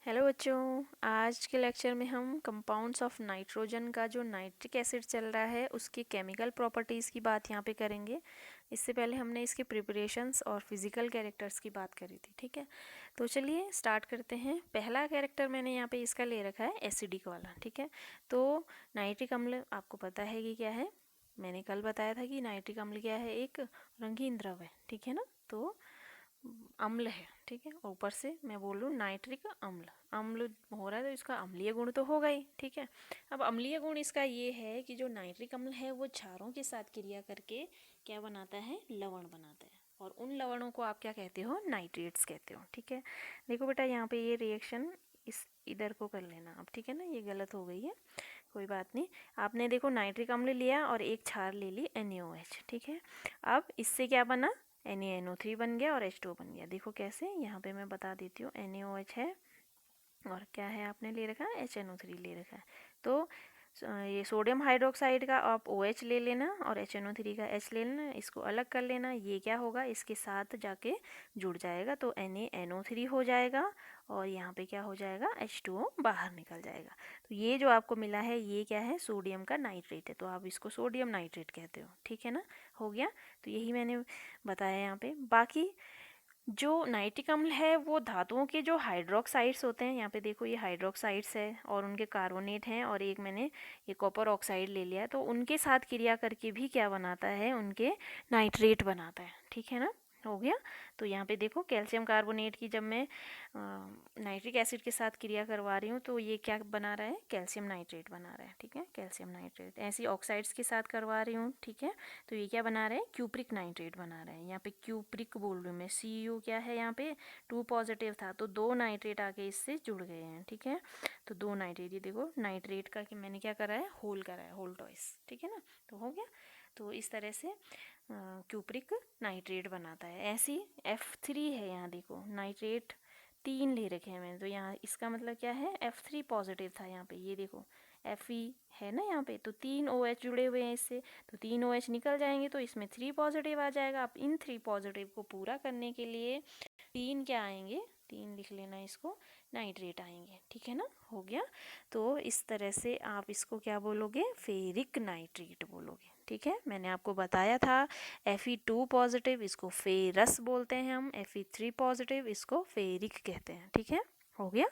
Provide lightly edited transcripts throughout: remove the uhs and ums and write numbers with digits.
Hello बच्चों, आज के लेक्चर में हम कंपाउंड्स ऑफ नाइट्रोजन का जो नाइट्रिक एसिड चल रहा है उसकी केमिकल प्रॉपर्टीज़ की बात यहाँ पे करेंगे। इससे पहले हमने इसके प्रिपरेशंस और फिज़िकल कैरेक्टर्स की बात करी थी, ठीक है। तो चलिए स्टार्ट करते हैं। पहला कैरेक्टर मैंने यहाँ पे इसका ले रखा है एसिडिक वाला, ठीक है। तो नाइट्रिक अम्ल आपको पता है कि क्या है। मैंने कल बताया था कि नाइट्रिक अम्ल क्या है, एक रंगीन द्रव है, ठीक है ना। तो अम्ल है, ठीक है। ऊपर से मैं बोल लूँ नाइट्रिक अम्ल, अम्ल हो रहा है तो इसका अम्लीय गुण तो होगा ही, ठीक है। अब अम्लीय गुण इसका ये है कि जो नाइट्रिक अम्ल है वो क्षारों के साथ क्रिया करके क्या बनाता है, लवण बनाता है। और उन लवणों को आप क्या कहते हो, नाइट्रेट्स कहते हो, ठीक है। देखो बेटा, यहाँ पे ये रिएक्शन इस इधर को कर लेना अब, ठीक है ना। ये गलत हो गई है, कोई बात नहीं। आपने देखो नाइट्रिक अम्ल लिया और एक क्षार ले ली NaOH, ठीक है। अब इससे क्या बना, NaNO3 बन गया और H2O बन गया। देखो कैसे, यहाँ पे मैं बता देती हूँ। NaOH है और क्या है आपने ले रखा है, HNO3 ले रखा है। तो ये सोडियम हाइड्रोक्साइड का आप OH ले लेना और HNO3 का H ले लेना, इसको अलग कर लेना। ये क्या होगा, इसके साथ जाके जुड़ जाएगा तो NaNO3 हो जाएगा और यहाँ पे क्या हो जाएगा, H2O बाहर निकल जाएगा। तो ये जो आपको मिला है ये क्या है, सोडियम का नाइट्रेट है, तो आप इसको सोडियम नाइट्रेट कहते हो, ठीक है ना। हो गया, तो यही मैंने बताया यहाँ पे। बाकी जो नाइट्रिक अम्ल है वो धातुओं के जो हाइड्रोक्साइड्स होते हैं, यहाँ पे देखो ये हाइड्रोक्साइड्स है और उनके कार्बोनेट हैं, और एक मैंने ये कॉपर ऑक्साइड ले लिया है, तो उनके साथ क्रिया करके भी क्या बनाता है, उनके नाइट्रेट बनाता है, ठीक है ना। हो गया। तो यहाँ पे देखो कैल्शियम कार्बोनेट की जब मैं नाइट्रिक एसिड के साथ क्रिया करवा रही हूँ तो ये क्या बना रहा है, कैल्शियम नाइट्रेट बना रहा है, ठीक है, कैल्शियम नाइट्रेट। ऐसी ऑक्साइड्स के साथ करवा रही हूँ, ठीक है। तो ये क्या बना रहे हैं, क्यूप्रिक नाइट्रेट बना रहे हैं। यहाँ पे क्यूप्रिक बोल रही हूँ मैं, Cu क्या है, यहाँ पे 2 पॉजिटिव था तो 2 नाइट्रेट आके इससे जुड़ गए हैं, ठीक है। तो 2 नाइट्रेट, ये देखो नाइट्रेट का कि मैंने क्या करा है, होल करा है, होल टॉइस, ठीक है ना। तो हो गया। तो इस तरह से क्यूप्रिक नाइट्रेट बनाता है। ऐसी F3 है, यहाँ देखो नाइट्रेट 3 ले रखे हैं मैंने, तो यहाँ इसका मतलब क्या है, F3 पॉजिटिव था यहाँ पे, ये देखो Fe है ना यहाँ पे, तो 3 OH जुड़े हुए हैं इससे, तो 3 OH निकल जाएंगे तो इसमें 3 पॉजिटिव आ जाएगा। अब इन 3 पॉजिटिव को पूरा करने के लिए 3 क्या आएंगे, 3 लिख लेना इसको, नाइट्रेट आएंगे, ठीक है ना। हो गया। तो इस तरह से आप इसको क्या बोलोगे, फेरिक नाइट्रेट बोलोगे, ठीक है। मैंने आपको बताया था Fe2 पॉजिटिव इसको फेरस बोलते हैं हम, Fe3 पॉजिटिव इसको फेरिक कहते हैं, ठीक है। हो गया।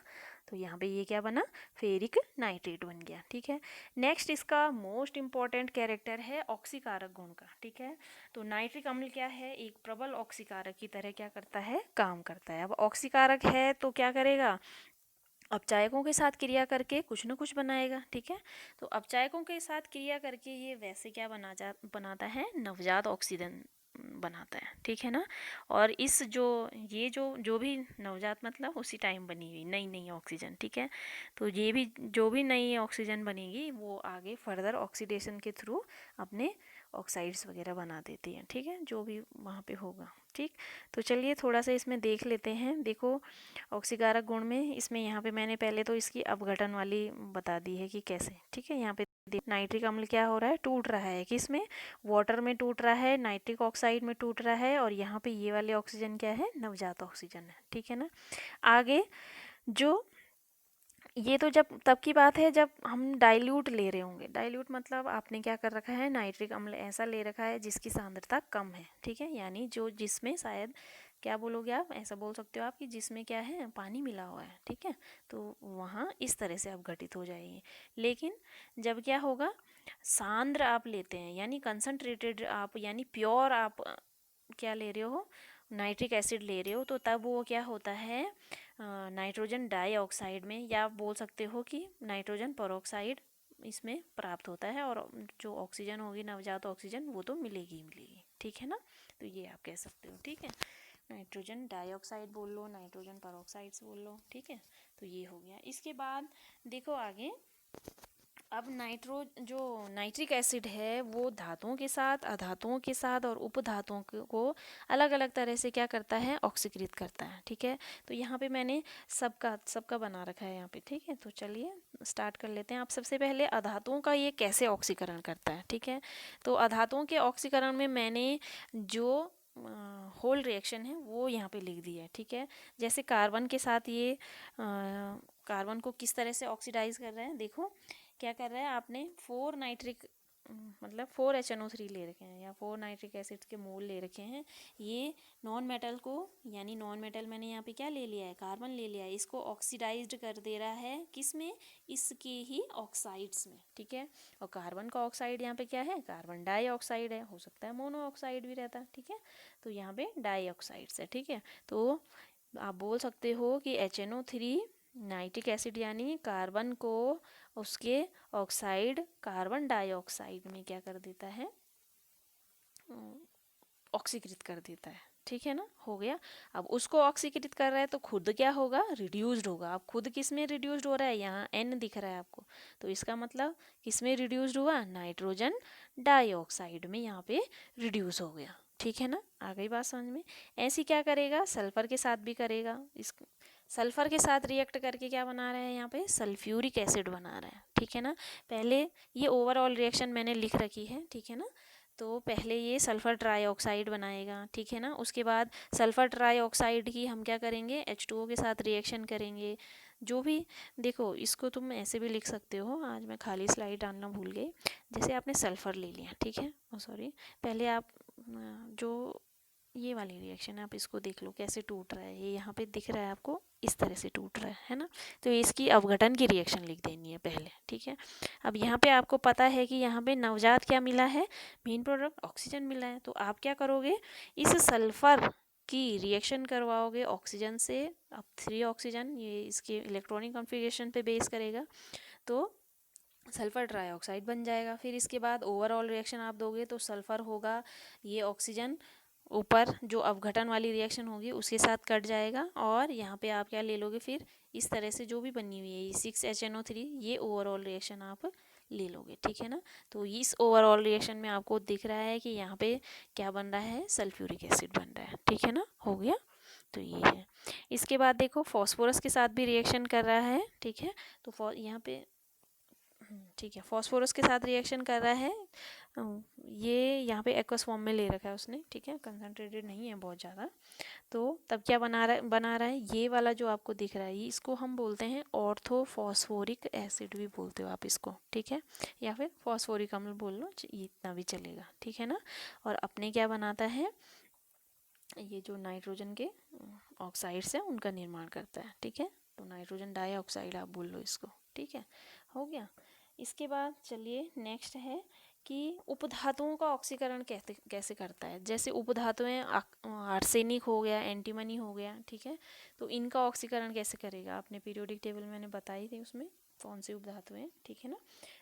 तो यहाँ पे ये क्या बना, फेरिक नाइट्रेट बन गया, ठीक है। नेक्स्ट इसका मोस्ट इम्पॉर्टेंट कैरेक्टर है ऑक्सीकारक गुण का, ठीक है। तो नाइट्रिक अम्ल क्या है, एक प्रबल ऑक्सीकारक की तरह क्या करता है, काम करता है। अब ऑक्सीकारक है तो क्या करेगा, अपचायकों के साथ क्रिया करके कुछ न कुछ बनाएगा, ठीक है। तो अपचायकों के साथ क्रिया करके ये वैसे क्या बनाता है, नवजात ऑक्सीजन बनाता है, ठीक है ना। और इस जो ये जो भी नवजात मतलब उसी टाइम बनी हुई नई नई ऑक्सीजन, ठीक है। तो ये भी जो भी नई ऑक्सीजन बनेगी वो आगे फर्दर ऑक्सीडेशन के थ्रू अपने ऑक्साइड्स वगैरह बना देती है, ठीक है, जो भी वहाँ पे होगा, ठीक। तो चलिए थोड़ा सा इसमें देख लेते हैं। देखो ऑक्सीकारक गुण में इसमें यहाँ पे मैंने पहले तो इसकी अपघटन वाली बता दी है कि कैसे, ठीक है। यहाँ पे नाइट्रिक अम्ल क्या हो रहा है, टूट रहा है, किसमें, वाटर में टूट रहा है, नाइट्रिक ऑक्साइड में टूट रहा है, और यहाँ पे ये वाले ऑक्सीजन क्या है, नवजात ऑक्सीजन है, ठीक है ना। आगे जो ये तो जब तब की बात है जब हम डाइल्यूट ले रहे होंगे। डाइल्यूट मतलब आपने क्या कर रखा है, नाइट्रिक अम्ल ऐसा ले रखा है जिसकी सांद्रता कम है, ठीक है। यानी जो जिसमें शायद क्या बोलोगे आप, ऐसा बोल सकते हो आप कि जिसमें क्या है, पानी मिला हुआ है, ठीक है। तो वहाँ इस तरह से अपघटित हो जाएगी। लेकिन जब क्या होगा, सांद्र आप लेते हैं यानी कंसनट्रेटेड आप, यानी प्योर आप क्या ले रहे हो, नाइट्रिक एसिड ले रहे हो, तो तब वो क्या होता है, नाइट्रोजन डाइऑक्साइड में, या आप बोल सकते हो कि नाइट्रोजन पेरोक्साइड इसमें प्राप्त होता है, और जो ऑक्सीजन होगी नवजात ऑक्सीजन वो तो मिलेगी ही मिलेगी, ठीक है ना। तो ये आप कह सकते हो, ठीक है। नाइट्रोजन डाइऑक्साइड बोल लो, नाइट्रोजन पेरोक्साइड्स बोल लो, ठीक है। तो ये हो गया। इसके बाद देखो आगे, अब जो नाइट्रिक एसिड है वो धातुओं के साथ, अधातुओं के साथ और उपधातुओं को अलग अलग तरह से क्या करता है, ऑक्सीकृत करता है, ठीक है। तो यहाँ पे मैंने सबका बना रखा है यहाँ पे, ठीक है। तो चलिए स्टार्ट कर लेते हैं। आप सबसे पहले अधातुओं का ये कैसे ऑक्सीकरण करता है, ठीक है। तो अधातुओं के ऑक्सीकरण में मैंने जो होल रिएक्शन है वो यहाँ पे लिख दिया है, ठीक है। जैसे कार्बन के साथ ये कार्बन को किस तरह से ऑक्सीडाइज कर रहे हैं, देखो क्या कर रहा है, आपने 4 नाइट्रिक मतलब 4 HNO3 ले रखे हैं या 4 नाइट्रिक एसिड के मोल ले रखे हैं। ये नॉन मेटल को, यानी नॉन मेटल मैंने यहाँ पे क्या ले लिया है, कार्बन ले लिया है, इसको ऑक्सीडाइज्ड कर दे रहा है किस में, इसके ही ऑक्साइड्स में, ठीक है। और कार्बन का ऑक्साइड यहाँ पे क्या है, कार्बन डाइऑक्साइड है, हो सकता है मोनोऑक्साइड भी रहता है, ठीक है। तो यहाँ पे डाइऑक्साइड्स है, ठीक है। तो आप बोल सकते हो कि HNO3 नाइट्रिक एसिड यानी कार्बन को उसके ऑक्साइड कार्बन डाइऑक्साइड में क्या कर देता है, ऑक्सीकृत कर देता है, ठीक है ना, हो गया। अब उसको ऑक्सीकृत कर रहा है तो खुद क्या होगा, रिड्यूस्ड होगा। अब खुद किस में रिड्यूस्ड हो रहा है, यहाँ N दिख रहा है आपको, तो इसका मतलब किस में रिड्यूस्ड हुआ, नाइट्रोजन डाइऑक्साइड में यहाँ पे रिड्यूस हो गया, ठीक है ना। आ गई बात समझ में। ऐसी क्या करेगा, सल्फर के साथ भी करेगा। इस सल्फर के साथ रिएक्ट करके क्या बना रहा है, यहाँ पे सल्फ्यूरिक एसिड बना रहा है, ठीक है ना। पहले ये ओवरऑल रिएक्शन मैंने लिख रखी है, ठीक है ना। तो पहले ये सल्फ़र ट्राईऑक्साइड बनाएगा, ठीक है ना। उसके बाद सल्फ़र ट्राईऑक्साइड की हम क्या करेंगे, H2O के साथ रिएक्शन करेंगे। जो भी देखो, इसको तुम ऐसे भी लिख सकते हो, आज मैं खाली स्लाइड डालना भूल गई। जैसे आपने सल्फ़र ले लिया, ठीक है, सॉरी, पहले आप जो ये वाली रिएक्शन है आप इसको देख लो कैसे टूट रहा है, ये यहाँ पे दिख रहा है आपको, इस तरह से टूट रहा है ना। तो इसकी अपघटन की रिएक्शन लिख देनी है पहले, ठीक है। अब यहाँ पे आपको पता है कि यहाँ पे नवजात क्या मिला है, मेन प्रोडक्ट ऑक्सीजन मिला है। तो आप क्या करोगे, इस सल्फर की रिएक्शन करवाओगे ऑक्सीजन से। अब 3 ऑक्सीजन, ये इसके इलेक्ट्रॉनिक कॉन्फ़िगरेशन पे बेस करेगा, तो सल्फ़र ट्राईऑक्साइड बन जाएगा। फिर इसके बाद ओवरऑल रिएक्शन आप दोगे तो सल्फ़र होगा, ये ऑक्सीजन ऊपर जो अपघटन वाली रिएक्शन होगी उसके साथ कट जाएगा, और यहाँ पे आप क्या ले लोगे, फिर इस तरह से जो भी बनी हुई है ये 6 HNO3, ये ओवरऑल रिएक्शन आप ले लोगे, ठीक है ना। तो इस ओवरऑल रिएक्शन में आपको दिख रहा है कि यहाँ पे क्या बन रहा है, सल्फ्यूरिक एसिड बन रहा है, ठीक है ना, हो गया। तो ये है। इसके बाद देखो फॉस्फोरस के साथ भी रिएक्शन कर रहा है, ठीक है। तो यहाँ पे ठीक है, फॉस्फोरस के साथ रिएक्शन कर रहा है। ये यहाँ पे एक्वस फॉर्म में ले रखा है उसने, ठीक है, कंसनट्रेटेड नहीं है बहुत ज़्यादा। तो तब क्या बना रहा है, ये वाला जो आपको दिख रहा है, ये इसको हम बोलते हैं ऑर्थोफॉस्फोरिक एसिड भी बोलते हो आप इसको, ठीक है, या फिर फॉस्फोरिक अम्ल बोल लो, इतना भी चलेगा, ठीक है ना। और अपने क्या बनाता है, ये जो नाइट्रोजन के ऑक्साइड्स हैं उनका निर्माण करता है, ठीक है। तो नाइट्रोजन डाइऑक्साइड आप बोल लो इसको, ठीक है, हो गया। इसके बाद चलिए नेक्स्ट है कि उपधातुओं का ऑक्सीकरण कैसे करता है। जैसे उपधातुएं आर्सेनिक हो गया, एंटीमनी हो गया, ठीक है। तो इनका ऑक्सीकरण कैसे करेगा, आपने पीरियोडिक टेबल मैंने बताई थी उसमें कौन सी उपधातुएं, ठीक है ना।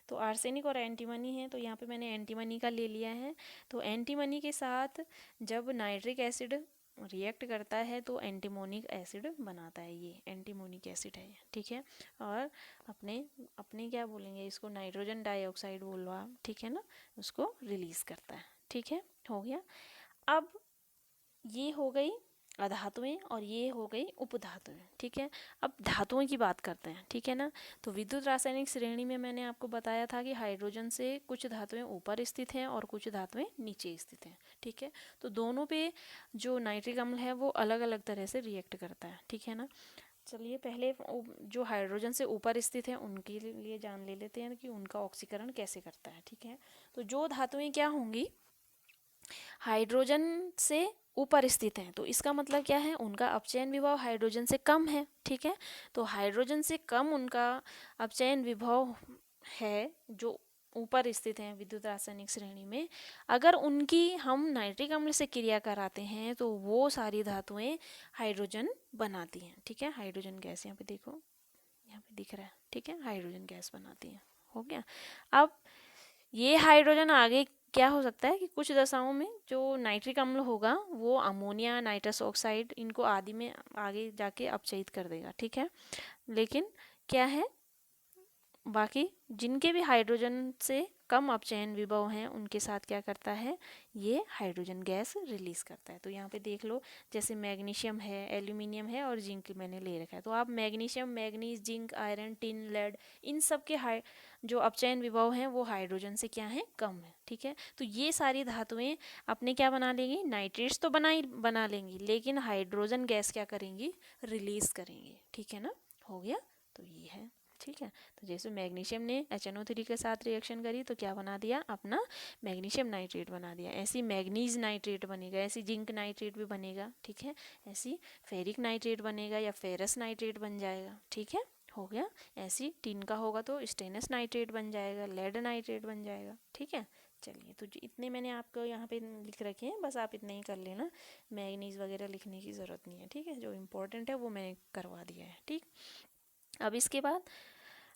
तो आर्सेनिक और एंटीमनी है, तो यहाँ पे मैंने एंटीमनी का ले लिया है। तो एंटीमनी के साथ जब नाइट्रिक एसिड रिएक्ट करता है तो एंटीमोनिक एसिड बनाता है, ये एंटीमोनिक एसिड है, ठीक है। और अपने अपने क्या बोलेंगे इसको, नाइट्रोजन डाइऑक्साइड बोल लो आप, ठीक है ना, उसको रिलीज करता है, ठीक है, हो गया। अब ये हो गई अधातुएं और ये हो गई उपधातुएं, ठीक है। अब धातुओं की बात करते हैं, ठीक है ना। तो विद्युत रासायनिक श्रेणी में मैंने आपको बताया था कि हाइड्रोजन से कुछ धातुएं ऊपर स्थित हैं और कुछ धातुएं नीचे स्थित हैं, ठीक है। तो दोनों पे जो नाइट्रिक अम्ल है वो अलग अलग तरह से रिएक्ट करता है, ठीक है ना। चलिए पहले जो हाइड्रोजन से ऊपर स्थित है उनके लिए जान ले लेते हैं कि उनका ऑक्सीकरण कैसे करता है, ठीक है। तो जो धातुएं क्या होंगी, हाइड्रोजन से ऊपर स्थित हैं, तो इसका मतलब क्या है, उनका अपचयन विभव हाइड्रोजन से कम है, ठीक है। तो हाइड्रोजन से कम उनका अपचयन विभव है जो ऊपर स्थित हैं विद्युत रासायनिक श्रेणी में। अगर उनकी हम नाइट्रिक अम्ल से क्रिया कराते हैं तो वो सारी धातुएं हाइड्रोजन बनाती हैं, ठीक है। हाइड्रोजन गैस यहाँ पे देखो, यहाँ पे दिख रहा है, ठीक है, हाइड्रोजन गैस बनाती हैं, हो गया। अब ये हाइड्रोजन आगे क्या हो सकता है कि कुछ दशाओं में जो नाइट्रिक अम्ल होगा वो अमोनिया, नाइट्रस ऑक्साइड, इनको आदि में आगे जाके अपचयित कर देगा, ठीक है। लेकिन क्या है, बाकी जिनके भी हाइड्रोजन से कम अपचयन विभव हैं उनके साथ क्या करता है, ये हाइड्रोजन गैस रिलीज करता है। तो यहाँ पे देख लो, जैसे मैग्नीशियम है, एल्यूमिनियम है और जिंक मैंने ले रखा है। तो आप magnesium, manganese, zinc, iron, tin, lead, इन सब के जो अपचयन विभव हैं वो हाइड्रोजन से क्या है, कम है। ठीक है, तो ये सारी धातुएं अपने क्या बना लेंगी, नाइट्रेट्स तो बना लेंगी, लेकिन हाइड्रोजन गैस क्या करेंगी, रिलीज करेंगी। ठीक है ना, हो गया। तो ये है, ठीक है। तो जैसे मैग्नीशियम ने HNO3 के साथ रिएक्शन करी तो क्या बना दिया, अपना मैग्नीशियम नाइट्रेट बना दिया। ऐसी मैग्नीज नाइट्रेट बनेगा, ऐसी जिंक नाइट्रेट भी बनेगा। ठीक है, ऐसी फेरिक नाइट्रेट बनेगा या फेरस नाइट्रेट बन जाएगा। ठीक है, हो गया। ऐसी टिन का होगा तो स्टेनस नाइट्रेट बन जाएगा, लेड नाइट्रेट बन जाएगा। ठीक है, चलिए, तो इतने मैंने आपको यहाँ पे लिख रखे हैं, बस आप इतने ही कर लेना, मैग्नीज वगैरह लिखने की ज़रूरत नहीं है। ठीक है, जो इम्पोर्टेंट है वो मैंने करवा दिया है। ठीक, अब इसके बाद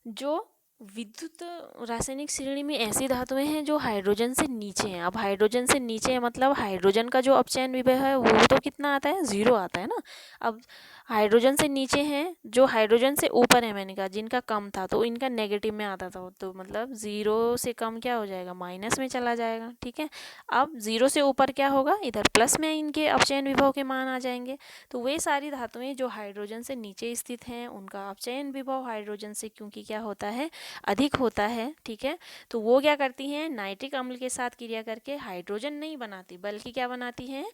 जो विद्युत रासायनिक श्रेणी में ऐसी धातुएं हैं जो हाइड्रोजन से नीचे हैं। अब हाइड्रोजन से नीचे है मतलब हाइड्रोजन का जो अपचयन विभव है वो तो कितना आता है, 0 आता है ना। अब हाइड्रोजन से नीचे हैं, जो हाइड्रोजन से ऊपर है, मैंने कहा जिनका कम था तो इनका नेगेटिव में आता था, तो मतलब 0 से कम क्या हो जाएगा, माइनस में चला जाएगा। ठीक है, अब 0 से ऊपर क्या होगा, इधर प्लस में इनके अपचयन विभव के मान आ जाएंगे। तो वे सारी धातुएं जो हाइड्रोजन से नीचे स्थित हैं उनका अपचयन विभव हाइड्रोजन से क्योंकि क्या होता है, अधिक होता है। ठीक है, तो वो क्या करती हैं, नाइट्रिक अम्ल के साथ क्रिया करके हाइड्रोजन नहीं बनाती, बल्कि क्या बनाती हैं,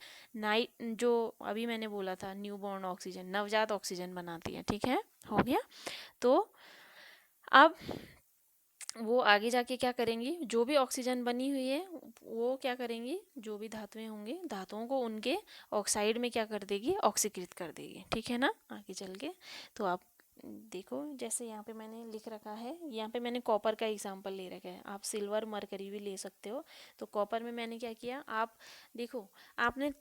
जो अभी मैंने बोला था न्यूबॉर्न ऑक्सीजन, नवजात ऑक्सीजन बनाती है। ठीक है, हो गया। तो अब वो आगे जाके क्या करेंगी, जो भी ऑक्सीजन बनी हुई है वो क्या करेंगी, जो भी धातुएं होंगी, धातुओं को उनके ऑक्साइड में क्या कर देगी, ऑक्सीकृत कर देगी। ठीक है ना, आगे चल के तो आप देखो, जैसे यहाँ पे मैंने लिख रखा है, यहाँ पे मैंने कॉपर का एग्जांपल ले रखा है, आप सिल्वर, मरकरी भी ले सकते हो। तो कॉपर में मैंने क्या किया, आप देखो, आपने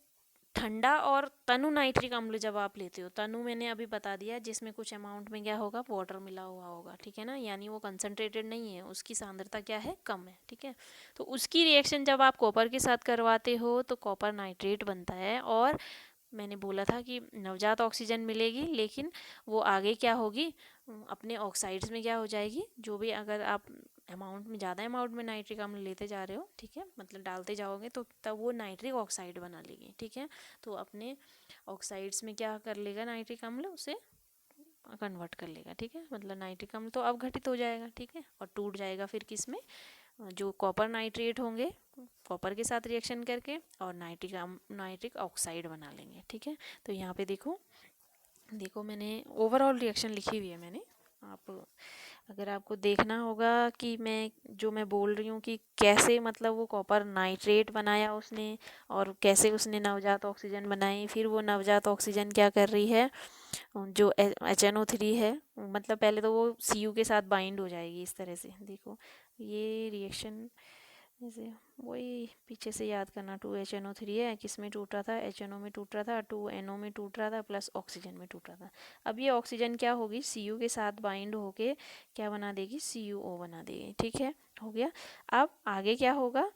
ठंडा और तनु नाइट्रिक अम्ल जब आप लेते हो, तनु मैंने अभी बता दिया जिसमें कुछ अमाउंट में क्या होगा, वाटर मिला हुआ होगा। ठीक है ना, यानी वो कंसनट्रेटेड नहीं है, उसकी सांद्रता क्या है, कम है। ठीक है, तो उसकी रिएक्शन जब आप कॉपर के साथ करवाते हो तो कॉपर नाइट्रेट बनता है, और मैंने बोला था कि नवजात ऑक्सीजन मिलेगी, लेकिन वो आगे क्या होगी, अपने ऑक्साइड्स में क्या हो जाएगी, जो भी अगर आप अमाउंट में, ज़्यादा अमाउंट में नाइट्रिक अम्ल लेते जा रहे हो, ठीक है, मतलब डालते जाओगे तो तब वो नाइट्रिक ऑक्साइड बना लेगी। ठीक है, तो अपने ऑक्साइड्स में क्या कर लेगा, नाइट्रिक अम्ल उसे कन्वर्ट कर लेगा। ठीक है, मतलब नाइट्रिक अम्ल तो अवघटित हो जाएगा। ठीक है, और टूट जाएगा फिर किस में, जो कॉपर नाइट्रेट होंगे, कॉपर के साथ रिएक्शन करके और नाइट्रिक ऑक्साइड बना लेंगे। ठीक है, तो यहाँ पे देखो मैंने ओवरऑल रिएक्शन लिखी हुई है मैंने, आप अगर आपको देखना होगा कि मैं बोल रही हूँ कि कैसे, मतलब वो कॉपर नाइट्रेट बनाया उसने और कैसे उसने नवजात ऑक्सीजन बनाई, फिर वो नवजात ऑक्सीजन क्या कर रही है, जो HNO3 है, मतलब पहले तो वो Cu के साथ बाइंड हो जाएगी इस तरह से। देखो ये रिएक्शन जैसे वही पीछे से याद करना, 2HNO3 है, किस में टूट रहा था, HNO में टूट रहा था, 2NO में टूट रहा था, प्लस ऑक्सीजन में टूट रहा था। अब ये ऑक्सीजन क्या होगी, Cu के साथ बाइंड होके क्या बना देगी, CuO बना देगी। ठीक है, हो गया। अब आगे क्या होगा,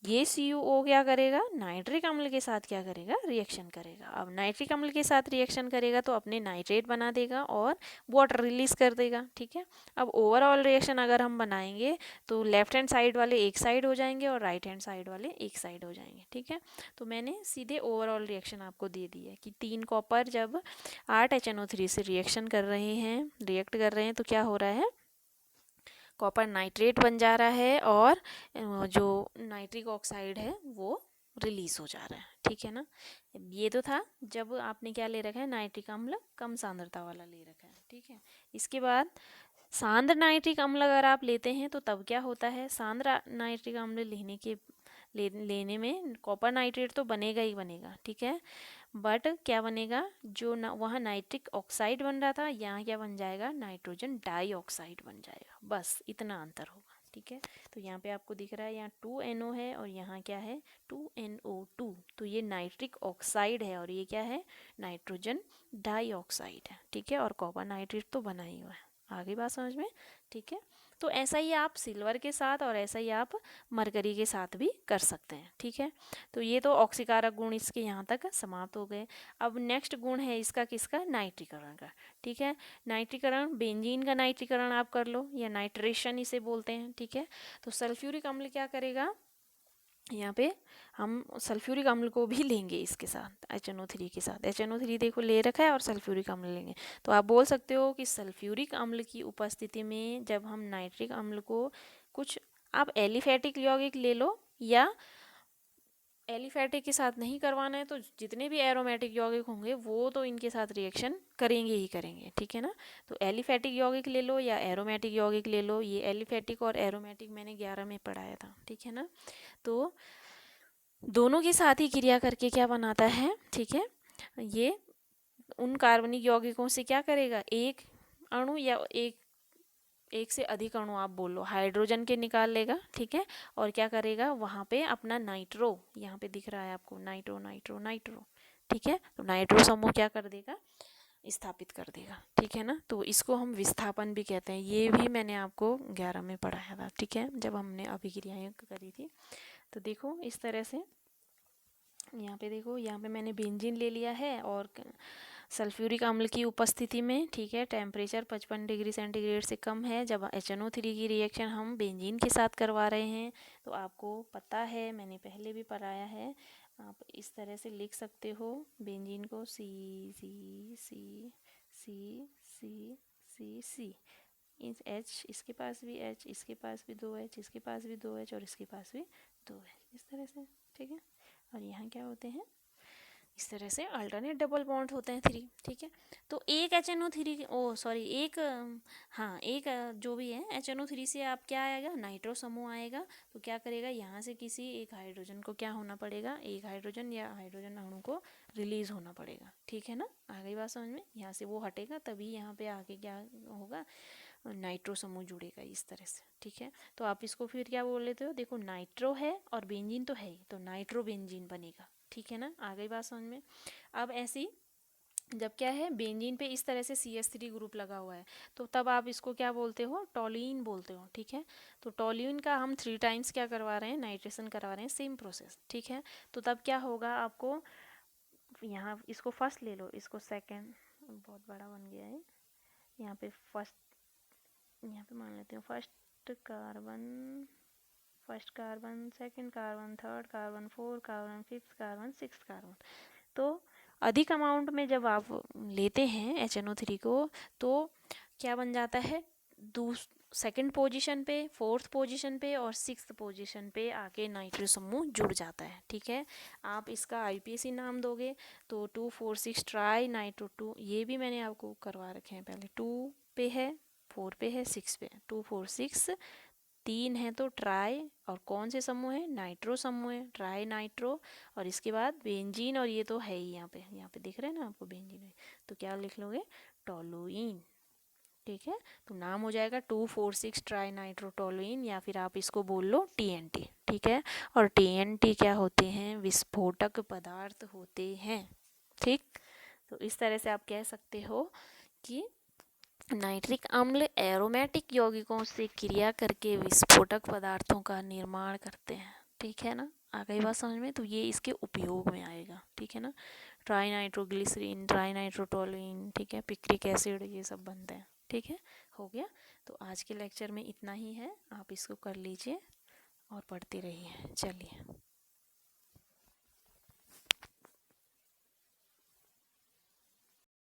ये CuO क्या करेगा, नाइट्रिक अम्ल के साथ क्या करेगा, रिएक्शन करेगा। अब नाइट्रिक अम्ल के साथ रिएक्शन करेगा तो अपने नाइट्रेट बना देगा और वाटर रिलीज कर देगा। ठीक है, अब ओवरऑल रिएक्शन अगर हम बनाएंगे तो लेफ्ट हैंड साइड वाले एक साइड हो जाएंगे और राइट हैंड साइड वाले एक साइड हो जाएंगे। ठीक है, तो मैंने सीधे ओवरऑल रिएक्शन आपको दे दी है कि 3 कॉपर जब 8 HNO3 से रिएक्शन कर रहे हैं, रिएक्ट कर रहे हैं, तो क्या हो रहा है, कॉपर नाइट्रेट बन जा रहा है और जो नाइट्रिक ऑक्साइड है वो रिलीज हो जा रहा है। ठीक है ना, ये तो था जब आपने क्या ले रखा है, नाइट्रिक अम्ल कम सांद्रता वाला ले रखा है। ठीक है, इसके बाद सांद्र नाइट्रिक अम्ल अगर आप लेते हैं तो तब क्या होता है, सांद्र नाइट्रिक अम्ल लेने में कॉपर नाइट्रेट तो बनेगा ही बनेगा। ठीक है, बट क्या बनेगा, जो वहाँ नाइट्रिक ऑक्साइड बन रहा था, यहाँ क्या बन जाएगा, नाइट्रोजन डाइऑक्साइड बन जाएगा, बस इतना अंतर होगा। ठीक है, तो यहाँ पे आपको दिख रहा है, यहाँ 2NO है और यहाँ क्या है, 2NO2, तो ये नाइट्रिक ऑक्साइड है और ये क्या है, नाइट्रोजन डाइऑक्साइड है। ठीक है, और कॉपर नाइट्रेट तो बना ही हुआ है। आ गई बात समझ में? ठीक है, तो ऐसा ही आप सिल्वर के साथ और ऐसा ही आप मरकरी के साथ भी कर सकते हैं। ठीक है, तो ये तो ऑक्सीकारक गुण इसके यहाँ तक समाप्त हो गए। अब नेक्स्ट गुण है इसका किसका? नाइट्रीकरण का। ठीक है, नाइट्रीकरण, बेंजीन का नाइट्रीकरण आप कर लो, या नाइट्रेशन इसे बोलते हैं। ठीक है, तो सल्फ्यूरिक अम्ल क्या करेगा, यहाँ पे हम सल्फ्यूरिक अम्ल को भी लेंगे इसके साथ, HNO3 के साथ। HNO3 देखो ले रखा है और सल्फ्यूरिक अम्ल लेंगे, तो आप बोल सकते हो कि सल्फ्यूरिक अम्ल की उपस्थिति में जब हम नाइट्रिक अम्ल को, कुछ आप एलिफेटिक यौगिक ले लो, या एलिफेटिक के साथ नहीं करवाना है तो जितने भी एरोमेटिक यौगिक होंगे वो तो इनके साथ रिएक्शन करेंगे ही करेंगे। ठीक है ना, तो एलिफेटिक यौगिक ले लो या एरोमेटिक यौगिक ले लो। ये एलिफेटिक और एरोमेटिक मैंने 11 में पढ़ाया था। ठीक है ना, तो दोनों के साथ ही क्रिया करके क्या बनाता है? ठीक है, ये उन कार्बनिक यौगिकों से क्या करेगा, एक अणु या एक से अधिक अणु आप बोलो हाइड्रोजन के निकाल लेगा। ठीक है, और क्या करेगा वहाँ पे अपना नाइट्रो, यहाँ पे दिख रहा है आपको नाइट्रो नाइट्रो नाइट्रो। ठीक है, तो नाइट्रो समूह क्या कर देगा, स्थापित कर देगा। ठीक है ना, तो इसको हम विस्थापन भी कहते हैं। ये भी मैंने आपको 11 में पढ़ाया था। ठीक है, जब हमने अभिक्रियाएं करी थी। तो देखो इस तरह से यहाँ पे देखो, यहाँ पे मैंने बेंजीन ले लिया है और सल्फ्यूरिक अम्ल की उपस्थिति में। ठीक है, टेम्परेचर 55 डिग्री सेंटीग्रेड से कम है। जब HNO3 की रिएक्शन हम बेंजीन के साथ करवा रहे हैं, तो आपको पता है, मैंने पहले भी पढ़ाया है, आप इस तरह से लिख सकते हो बेंजीन को, सी सी सी सी सी सी सी, इस H, इसके पास भी H, इसके पास भी 2H, इसके पास भी 2H और इसके पास भी 2H, इस तरह से। ठीक है, और यहाँ क्या होते हैं, इस तरह से अल्टरनेट डबल बॉन्ड होते हैं 3। ठीक है, तो एक HNO3, ओ सॉरी, एक हाँ एक जो भी है HNO3 से आप क्या आएगा, नाइट्रो समूह आएगा। तो क्या करेगा, यहाँ से किसी एक हाइड्रोजन को क्या होना पड़ेगा, एक हाइड्रोजन या हाइड्रोजन अणु को रिलीज होना पड़ेगा। ठीक है ना, आ गई बात समझ में? यहाँ से वो हटेगा तभी यहाँ पे आके क्या होगा, नाइट्रो समूह जुड़ेगा इस तरह से। ठीक है, तो आप इसको फिर क्या बोल लेते हो, देखो नाइट्रो है और बेंजीन तो है ही, तो नाइट्रो बेंजीन बनेगा। ठीक है ना, आ गई बात समझ में? अब ऐसी जब क्या है, बेंजीन पे इस तरह से CH3 ग्रुप लगा हुआ है, तो तब आप इसको क्या बोलते हो, टॉल्यूइन बोलते हो। ठीक है, तो टॉल्यूइन का हम 3 टाइम्स क्या करवा रहे हैं, नाइट्रेशन करवा रहे हैं, सेम प्रोसेस। ठीक है, तो तब क्या होगा, आपको यहाँ इसको फर्स्ट ले लो, इसको सेकेंड, बहुत बड़ा बन गया है, यहाँ पे फर्स्ट, यहाँ पे मान लेते हो first carbon, second carbon, third carbon, fourth carbon, fifth carbon, sixth carbon. तो अधिक अमाउंट में जब आप लेते हैं HNO3 को, तो क्या बन जाता है, सेकंड पोजीशन पे, फोर्थ पोजीशन पे और सिक्स्थ पोजीशन पे आके नाइट्रो समूह जुड़ जाता है। ठीक है, आप इसका IPAC नाम दोगे तो 2,4,6 ट्राई नाइट्रो 2, ये भी मैंने आपको करवा रखे हैं पहले, 2 पे है, 4 पे है, 6 पे है, 2 4 6, 3 है तो ट्राई, और कौन से समूह है, नाइट्रो समूह है, ट्राई नाइट्रो, और इसके बाद बेंजीन, और ये तो है ही यहाँ पे दिख रहा है ना आपको बेंजीन है, तो क्या लिख लोगे, टॉलुइन। ठीक है, तो नाम हो जाएगा 2,4,6 ट्राई नाइट्रो टॉलुइन, या फिर आप इसको बोल लो TNT। ठीक है, और TNT क्या होते हैं, विस्फोटक पदार्थ होते हैं। ठीक, तो इस तरह से आप कह सकते हो कि नाइट्रिक अम्ल एरोमेटिक यौगिकों से क्रिया करके विस्फोटक पदार्थों का निर्माण करते हैं। ठीक है ना, आ गई बात समझ में? तो ये इसके उपयोग में आएगा। ठीक है ना, ट्राई नाइट्रोग्लिसरीन, ट्राई नाइट्रोटोलुइन, ठीक है, पिक्रिक एसिड, ये सब बनते हैं। ठीक है, हो गया। तो आज के लेक्चर में इतना ही है, आप इसको कर लीजिए और पढ़ते रहिए। चलिए।